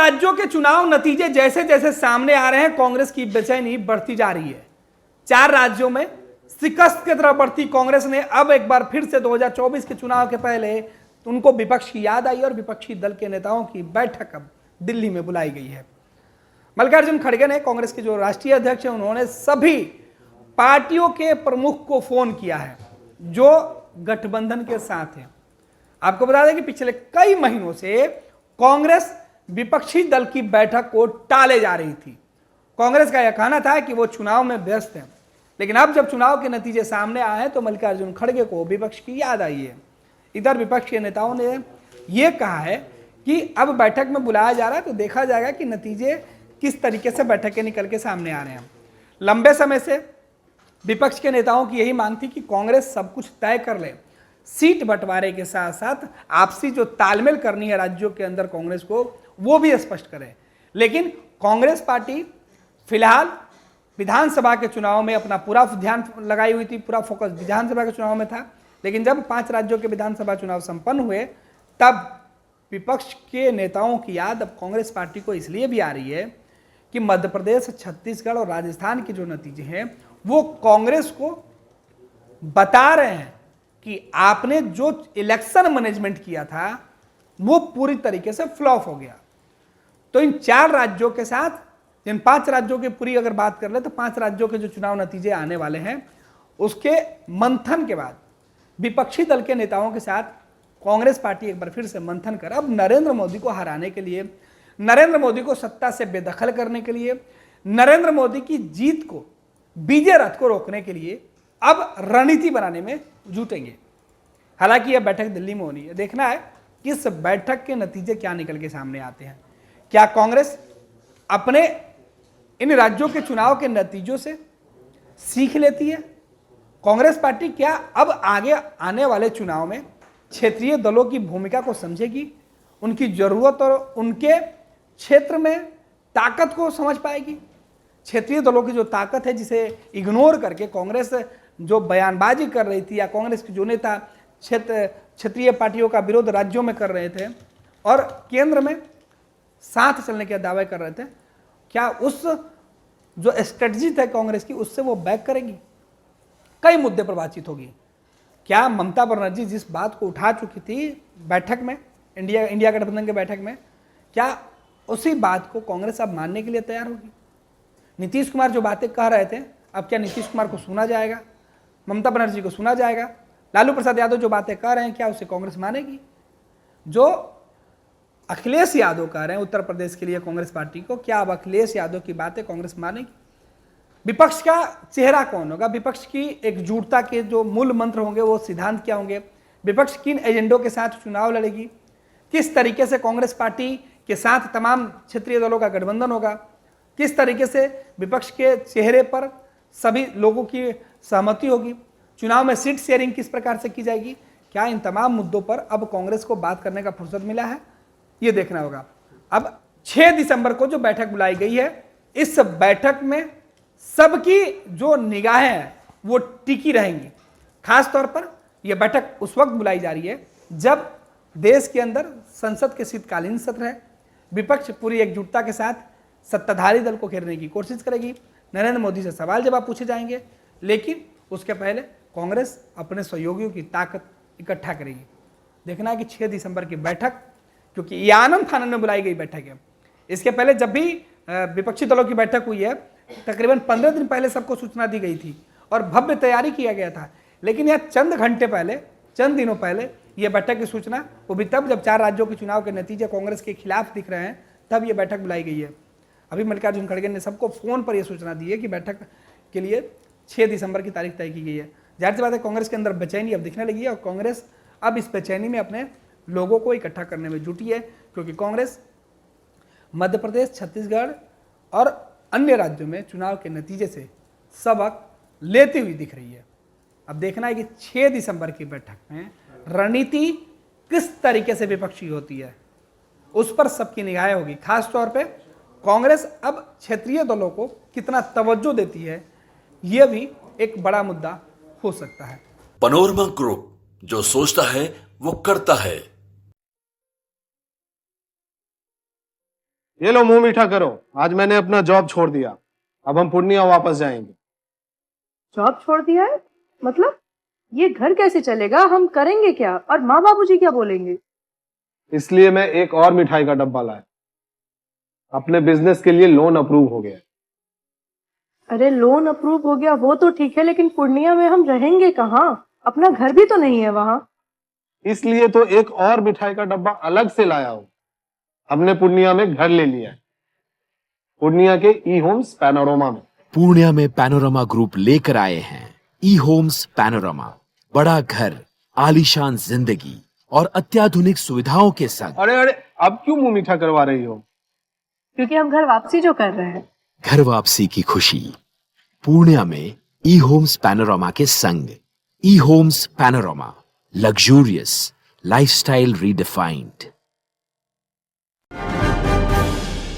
राज्यों के चुनाव नतीजे जैसे जैसे सामने आ रहे हैं, कांग्रेस की बेचैनी बढ़ती जा रही है। 4 राज्यों में शिकस्त की तरफ बढ़ती कांग्रेस ने अब एक बार फिर से 2024 के चुनाव के पहले उनको विपक्ष की याद आई और विपक्षी दल के नेताओं की बैठक अब दिल्ली में बुलाई गई है। मल्लिकार्जुन खड़गे ने, कांग्रेस के जो राष्ट्रीय अध्यक्ष हैं, उन्होंने सभी पार्टियों के प्रमुख को फोन किया है जो गठबंधन के साथ हैं। आपको बता दें कि पिछले कई महीनों से कांग्रेस विपक्षी दल की बैठक को टाले जा रही थी। कांग्रेस का यह कहना था कि वो चुनाव में व्यस्त है, लेकिन अब जब चुनाव के नतीजे सामने आए हैं तो मल्लिकार्जुन खड़गे को विपक्ष की याद आई है। इधर विपक्ष के नेताओं ने यह कहा है कि अब बैठक में बुलाया जा रहा है तो देखा जाएगा कि नतीजे किस तरीके से बैठक के निकल के सामने आ रहे हैं। लंबे समय से विपक्ष के नेताओं की यही मांग थी कि कांग्रेस सब कुछ तय कर ले, सीट बंटवारे के साथ साथ आपसी जो तालमेल करनी है राज्यों के अंदर कांग्रेस को, वो भी स्पष्ट करे। लेकिन कांग्रेस पार्टी फिलहाल विधानसभा के चुनाव में अपना पूरा ध्यान लगाई हुई थी, पूरा फोकस विधानसभा के चुनाव में था। लेकिन जब 5 राज्यों के विधानसभा चुनाव संपन्न हुए तब विपक्ष के नेताओं की याद अब कांग्रेस पार्टी को इसलिए भी आ रही है कि मध्य प्रदेश, छत्तीसगढ़ और राजस्थान के जो नतीजे हैं वो कांग्रेस को बता रहे हैं कि आपने जो इलेक्शन मैनेजमेंट किया था वो पूरी तरीके से फ्लॉप हो गया। तो इन 4 राज्यों के साथ, इन 5 राज्यों की पूरी अगर बात कर ले तो 5 राज्यों के जो चुनाव नतीजे आने वाले हैं उसके मंथन के बाद विपक्षी दल के नेताओं के साथ कांग्रेस पार्टी एक बार फिर से मंथन कर अब नरेंद्र मोदी को हराने के लिए, नरेंद्र मोदी को सत्ता से बेदखल करने के लिए, नरेंद्र मोदी की जीत को, विजय रथ को रोकने के लिए अब रणनीति बनाने में जुटेंगे। हालांकि यह बैठक दिल्ली में होनी है, देखना है कि इस बैठक के नतीजे क्या निकल के सामने आते हैं। क्या कांग्रेस अपने इन राज्यों के चुनाव के नतीजों से सीख लेती है? कांग्रेस पार्टी क्या अब आगे आने वाले चुनाव में क्षेत्रीय दलों की भूमिका को समझेगी, उनकी जरूरत और उनके क्षेत्र में ताकत को समझ पाएगी? क्षेत्रीय दलों की जो ताकत है जिसे इग्नोर करके कांग्रेस जो बयानबाजी कर रही थी, या कांग्रेस के जो नेता क्षेत्रीय पार्टियों का विरोध राज्यों में कर रहे थे और केंद्र में साथ चलने के दावे कर रहे थे, क्या उस जो स्ट्रेटजी है कांग्रेस की उससे वो बैक करेगी? कई मुद्दे पर बातचीत होगी। क्या ममता बनर्जी जिस बात को उठा चुकी थी बैठक में, इंडिया गठबंधन के बैठक में, क्या उसी बात को कांग्रेस अब मानने के लिए तैयार होगी? नीतीश कुमार जो बातें कह रहे थे, अब क्या नीतीश कुमार को सुना जाएगा? ममता बनर्जी को सुना जाएगा? लालू प्रसाद यादव जो बातें कह रहे हैं क्या उसे कांग्रेस मानेगी? जो अखिलेश यादव कह रहे हैं उत्तर प्रदेश के लिए कांग्रेस पार्टी को, क्या अब अखिलेश यादव की बातें कांग्रेस मानेगी? विपक्ष का चेहरा कौन होगा? विपक्ष की एकजुटता के जो मूल मंत्र होंगे वो सिद्धांत क्या होंगे? विपक्ष किन एजेंडों के साथ चुनाव लड़ेगी? किस तरीके से कांग्रेस पार्टी के साथ तमाम क्षेत्रीय दलों का गठबंधन होगा? किस तरीके से विपक्ष के चेहरे पर सभी लोगों की सहमति होगी? चुनाव में सीट शेयरिंग किस प्रकार से की जाएगी? क्या इन तमाम मुद्दों पर अब कांग्रेस को बात करने का फुर्सत मिला है? ये देखना होगा। अब 6 दिसंबर को जो बैठक बुलाई गई है, इस बैठक में सबकी जो निगाहें हैं वो टिकी रहेंगी। खास तौर पर यह बैठक उस वक्त बुलाई जा रही है जब देश के अंदर संसद के शीतकालीन सत्र है। विपक्ष पूरी एकजुटता के साथ सत्ताधारी दल को घेरने की कोशिश करेगी, नरेंद्र मोदी से सवाल जवाब पूछे जाएंगे, लेकिन उसके पहले कांग्रेस अपने सहयोगियों की ताकत इकट्ठा करेगी। देखना है कि 6 दिसंबर की बैठक, क्योंकि ये आनंद फानंद में बुलाई गई बैठक है। इसके पहले जब भी विपक्षी दलों की बैठक हुई है तकरीबन 15 दिन पहले सबको सूचना दी गई थी और भव्य तैयारी किया गया था, लेकिन यह चंद घंटे पहले, चंद दिनों पहले यह बैठक की सूचना, वो भी तब जब 4 राज्यों के चुनाव के नतीजे कांग्रेस के खिलाफ दिख रहे हैं, तब यह बैठक बुलाई गई है। अभी मल्लिकार्जुन खड़गे ने सबको फोन पर यह सूचना दी है कि बैठक के लिए 6 दिसंबर की तारीख तय की गई है। जाहिर सी बात है कांग्रेस के अंदर बेचैनी अब दिखने लगी है और कांग्रेस अब इस बेचैनी में अपने लोगों को इकट्ठा करने में जुटी है, क्योंकि कांग्रेस मध्य प्रदेश, छत्तीसगढ़ और अन्य राज्यों में चुनाव के नतीजे से सबक लेती हुई दिख रही है। अब देखना है कि 6 दिसंबर की बैठक में रणनीति किस तरीके से विपक्षी होती है, उस पर सबकी निगाहें होगी। खास तौर पे कांग्रेस अब क्षेत्रीय दलों को कितना तवज्जो देती है, यह भी एक बड़ा मुद्दा हो सकता है। पैनोरमा ग्रुप, जो सोचता है वो करता है। ये लो मुंह मीठा करो, आज मैंने अपना जॉब छोड़ दिया, अब हम पूर्णिया वापस जाएंगे। जॉब छोड़ दिया है? मतलब ये घर कैसे चलेगा? हम करेंगे क्या? और माँ बाबूजी क्या बोलेंगे? इसलिए मैं एक और मिठाई का डब्बा लाया, अपने बिजनेस के लिए लोन अप्रूव हो गया। अरे लोन अप्रूव हो गया वो तो ठीक है, लेकिन पूर्णिया में हम रहेंगे कहाँ? अपना घर भी तो नहीं है वहां। इसलिए तो एक और मिठाई का डब्बा अलग से लाया हूं। हमने पूर्णिया में घर ले लिया है, पूर्णिया के ई होम्स पैनोरमा में। पूर्णिया में पैनोरमा ग्रुप लेकर आए हैं ई होम्स पैनोरमा। बड़ा घर, आलीशान जिंदगी और अत्याधुनिक सुविधाओं के संग। अरे अरे, अब क्यों मुंह मीठा करवा रही हो? क्योंकि हम घर वापसी जो कर रहे हैं। घर वापसी की खुशी पूर्णिया में ई होम्स पैनोरमा के संग। ई homes panorama, luxurious lifestyle redefined.